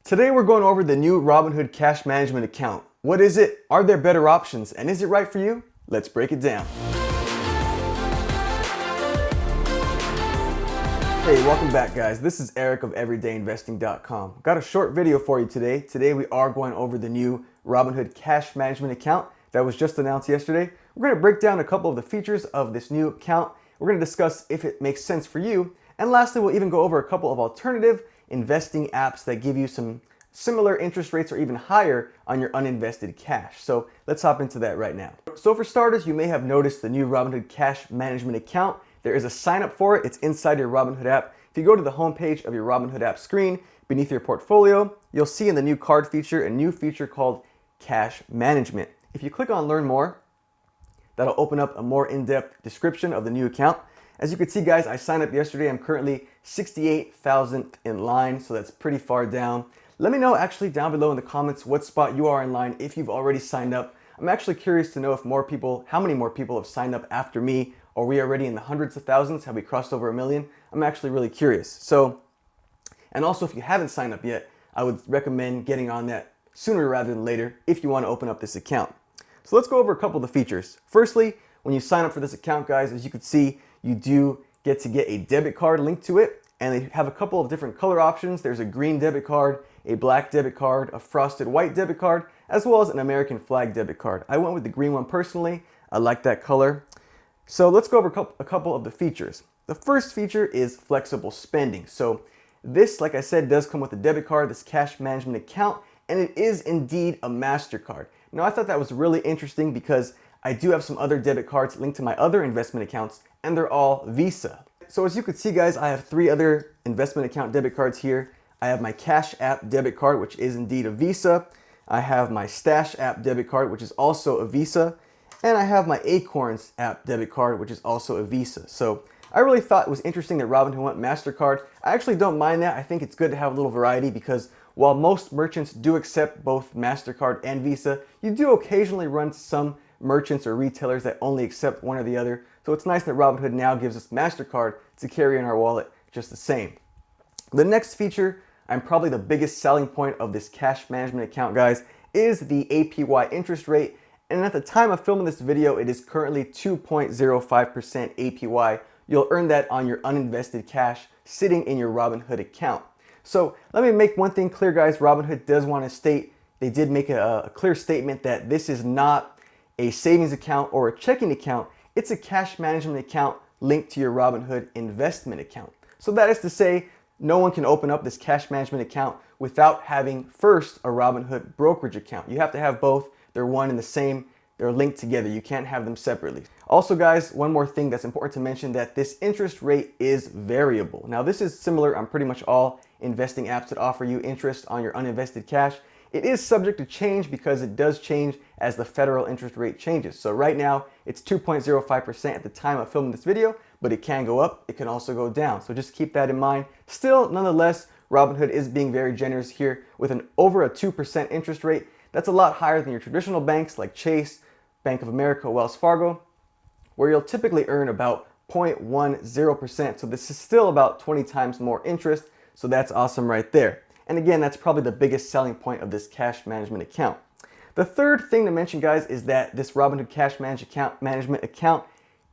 Today we're going over the new Robinhood Cash Management account. What is it? Are there better options? And is it right for you? Let's break it down. Hey, welcome back guys. This is Eric of EverydayInvesting.com. Got a short video for you today. Today we are going over the new Robinhood Cash Management account that was just announced yesterday. We're going to break down a couple of the features of this new account. We're going to discuss if it makes sense for you. And lastly, we'll even go over a couple of alternative investing apps that give you some similar interest rates or even higher on your uninvested cash. So let's hop into that right now. So for starters, you may have noticed the new Robinhood Cash Management account. There is a sign up for it. It's inside your Robinhood app. If you go to the homepage of your Robinhood app screen, beneath your portfolio, you'll see in the new card feature a new feature called Cash Management. If you click on Learn More, that'll open up a more in-depth description of the new account. As you can see guys, I signed up yesterday. I'm currently 68,000th in line, so that's pretty far down. Let me know actually down below in the comments what spot you are in line if you've already signed up. I'm actually curious to know if how many more people have signed up after me. Are we already in the hundreds of thousands? Have we crossed over 1 million? I'm actually really curious. So, and also if you haven't signed up yet, I would recommend getting on that sooner rather than later if you want to open up this account. So let's go over a couple of the features. Firstly, when you sign up for this account guys, as you can see, you do get to get a debit card linked to it, and they have a couple of different color options. There's a green debit card, a black debit card, a frosted white debit card, as well as an American flag debit card. I went with the green one personally. I like that color. So let's go over a couple of the features. The first feature is flexible spending. So this, like I said, does come with a debit card, this cash management account, and it is indeed a MasterCard. Now I thought that was really interesting because I do have some other debit cards linked to my other investment accounts, and they're all Visa. So as you can see guys, I have 3 other investment account debit cards here. I have my Cash App debit card, which is indeed a Visa. I have my Stash App debit card, which is also a Visa. And I have my Acorns app debit card, which is also a Visa. So I really thought it was interesting that Robinhood went MasterCard. I actually don't mind that. I think it's good to have a little variety because while most merchants do accept both MasterCard and Visa, you do occasionally run some merchants or retailers that only accept one or the other. So it's nice that Robinhood now gives us MasterCard to carry in our wallet just the same. The next feature, and probably the biggest selling point of this cash management account guys, is the APY interest rate. And at the time of filming this video, it is currently 2.05% APY. You'll earn that on your uninvested cash sitting in your Robinhood account. So let me make one thing clear guys, Robinhood does want to state, they did make a clear statement that this is not a savings account or a checking account. It's a cash management account linked to your Robinhood investment account. So that is to say, no one can open up this cash management account without having first a Robinhood brokerage account. You have to have both. They're one and the same. They're linked together. You can't have them separately. Also guys, one more thing that's important to mention, that this interest rate is variable. Now this is similar on pretty much all investing apps that offer you interest on your uninvested cash. It is subject to change because it does change as the federal interest rate changes. So right now it's 2.05% at the time of filming this video, but it can go up, it can also go down. So just keep that in mind. Still, nonetheless, Robinhood is being very generous here with an over a 2% interest rate. That's a lot higher than your traditional banks like Chase, Bank of America, Wells Fargo, where you'll typically earn about 0.10%. So this is still about 20 times more interest. So that's awesome right there. And again, that's probably the biggest selling point of this cash management account. The third thing to mention guys is that this Robinhood Cash Management account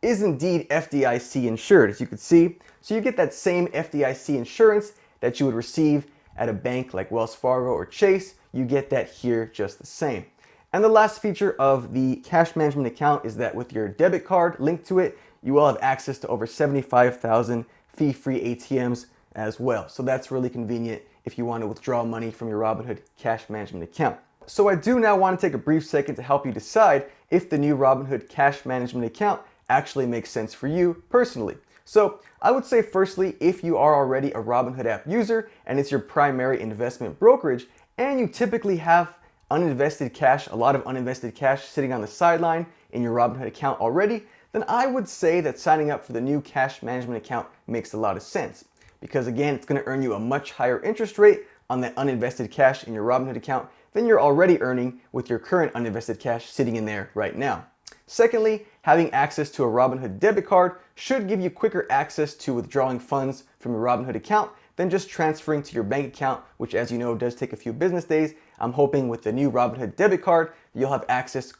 is indeed FDIC insured, as you can see. So you get that same FDIC insurance that you would receive at a bank like Wells Fargo or Chase. You get that here just the same. And the last feature of the cash management account is that with your debit card linked to it, you will have access to over 75,000 fee-free ATMs as well. So that's really convenient if you want to withdraw money from your Robinhood Cash Management account. So I do now want to take a brief second to help you decide if the new Robinhood Cash Management account actually makes sense for you personally. So I would say firstly, if you are already a Robinhood app user and it's your primary investment brokerage and you typically have uninvested cash, a lot of uninvested cash sitting on the sideline in your Robinhood account already, then I would say that signing up for the new cash management account makes a lot of sense. Because again, it's going to earn you a much higher interest rate on that uninvested cash in your Robinhood account than you're already earning with your current uninvested cash sitting in there right now. Secondly, having access to a Robinhood debit card should give you quicker access to withdrawing funds from your Robinhood account than just transferring to your bank account, which, as you know, does take a few business days. I'm hoping with the new Robinhood debit card, you'll have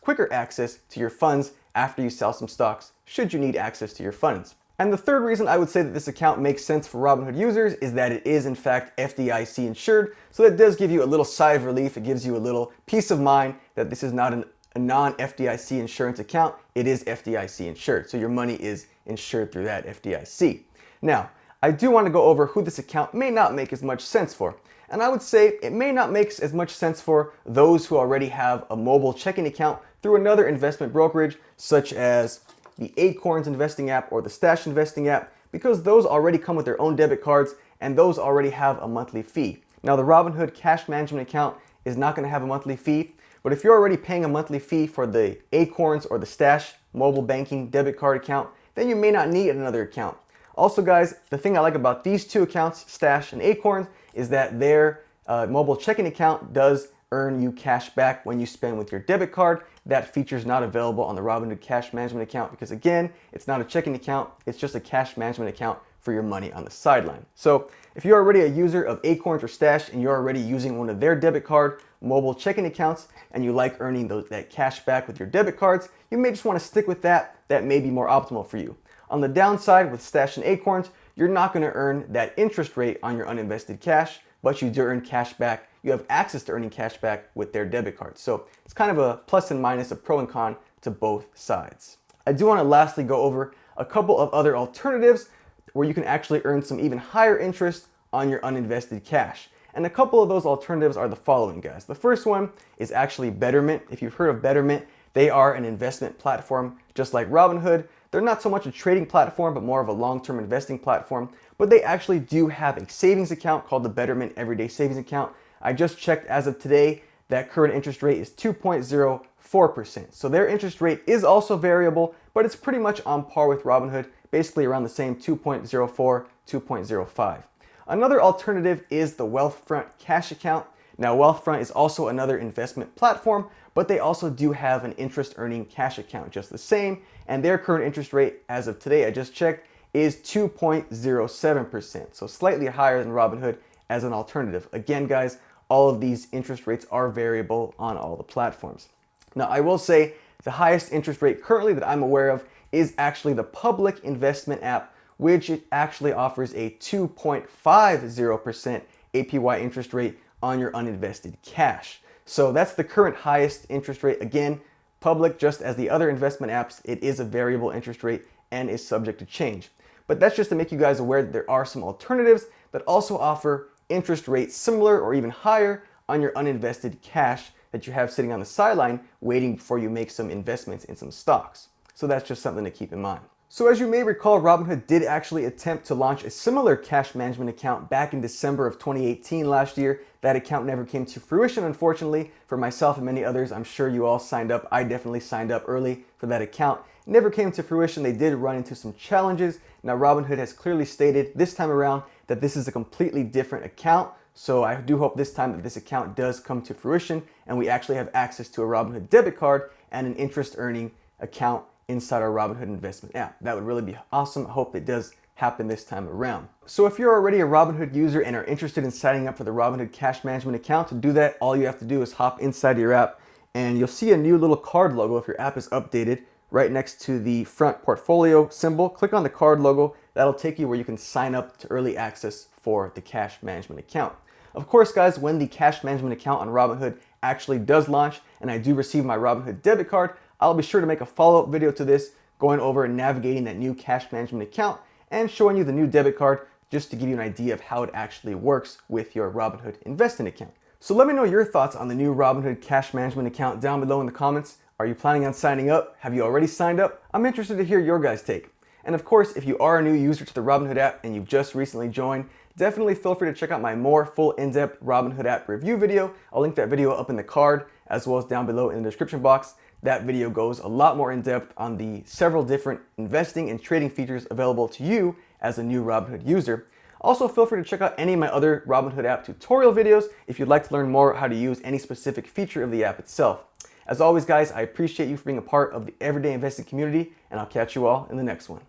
quicker access to your funds after you sell some stocks, should you need access to your funds. And the third reason I would say that this account makes sense for Robinhood users is that it is in fact FDIC insured. So that does give you a little sigh of relief. It gives you a little peace of mind that this is not a non-FDIC insurance account. It is FDIC insured. So your money is insured through that FDIC. Now, I do want to go over who this account may not make as much sense for. And I would say it may not make as much sense for those who already have a mobile checking account through another investment brokerage, such as the Acorns investing app or the Stash investing app, because those already come with their own debit cards and those already have a monthly fee. Now, the Robinhood cash management account is not going to have a monthly fee, but if you're already paying a monthly fee for the Acorns or the Stash mobile banking debit card account, then you may not need another account. Also, guys, the thing I like about these two accounts, Stash and Acorns, is that their mobile checking account does earn you cash back when you spend with your debit card. That feature is not available on the Robinhood cash management account because, again, it's not a checking account, it's just a cash management account for your money on the sideline. So if you're already a user of Acorns or Stash and you're already using one of their debit card mobile checking accounts and you like earning that cash back with your debit cards, you may just want to stick with that. That may be more optimal for you. On the downside, with Stash and Acorns, you're not going to earn that interest rate on your uninvested cash, but you do earn cash back. You have access to earning cash back with their debit cards. So it's kind of a plus and minus, a pro and con to both sides. I do want to lastly go over a couple of other alternatives where you can actually earn some even higher interest on your uninvested cash. And a couple of those alternatives are the following, guys. The first one is actually Betterment. If you've heard of Betterment, they are an investment platform just like Robinhood. They're not so much a trading platform, but more of a long-term investing platform. But they actually do have a savings account called the Betterment Everyday Savings Account. I just checked as of today, that current interest rate is 2.04%. So their interest rate is also variable, but it's pretty much on par with Robinhood, basically around the same 2.04, 2.05. Another alternative is the Wealthfront Cash Account. Now, Wealthfront is also another investment platform, but they also do have an interest earning cash account just the same, and their current interest rate as of today, I just checked, is 2.07%, so slightly higher than Robinhood as an alternative. Again, guys, all of these interest rates are variable on all the platforms. Now, I will say the highest interest rate currently that I'm aware of is actually the Public Investment app, which it actually offers a 2.50% APY interest rate on your uninvested cash. So that's the current highest interest rate. Again, Public, just as the other investment apps, it is a variable interest rate and is subject to change. But that's just to make you guys aware that there are some alternatives that also offer interest rates similar or even higher on your uninvested cash that you have sitting on the sideline waiting before you make some investments in some stocks. So that's just something to keep in mind. So as you may recall, Robinhood did actually attempt to launch a similar cash management account back in December of 2018 last year. That account never came to fruition, unfortunately. For myself and many others, I'm sure you all signed up. I definitely signed up early for that account. It never came to fruition. They did run into some challenges. Now, Robinhood has clearly stated this time around that this is a completely different account. So I do hope this time that this account does come to fruition and we actually have access to a Robinhood debit card and an interest earning account inside our Robinhood investment app. That would really be awesome. I hope it does happen this time around. So if you're already a Robinhood user and are interested in signing up for the Robinhood cash management account, to do that, all you have to do is hop inside your app and you'll see a new little card logo if your app is updated right next to the front portfolio symbol. Click on the card logo. That'll take you where you can sign up to early access for the cash management account. Of course, guys, when the cash management account on Robinhood actually does launch and I do receive my Robinhood debit card, I'll be sure to make a follow-up video to this going over and navigating that new cash management account and showing you the new debit card just to give you an idea of how it actually works with your Robinhood investing account. So let me know your thoughts on the new Robinhood cash management account down below in the comments. Are you planning on signing up? Have you already signed up? I'm interested to hear your guys' take. And of course, if you are a new user to the Robinhood app and you've just recently joined, definitely feel free to check out my more full in-depth Robinhood app review video. I'll link that video up in the card as well as down below in the description box. That video goes a lot more in depth on the several different investing and trading features available to you as a new Robinhood user. Also, feel free to check out any of my other Robinhood app tutorial videos if you'd like to learn more how to use any specific feature of the app itself. As always, guys, I appreciate you for being a part of the everyday investing community, and I'll catch you all in the next one.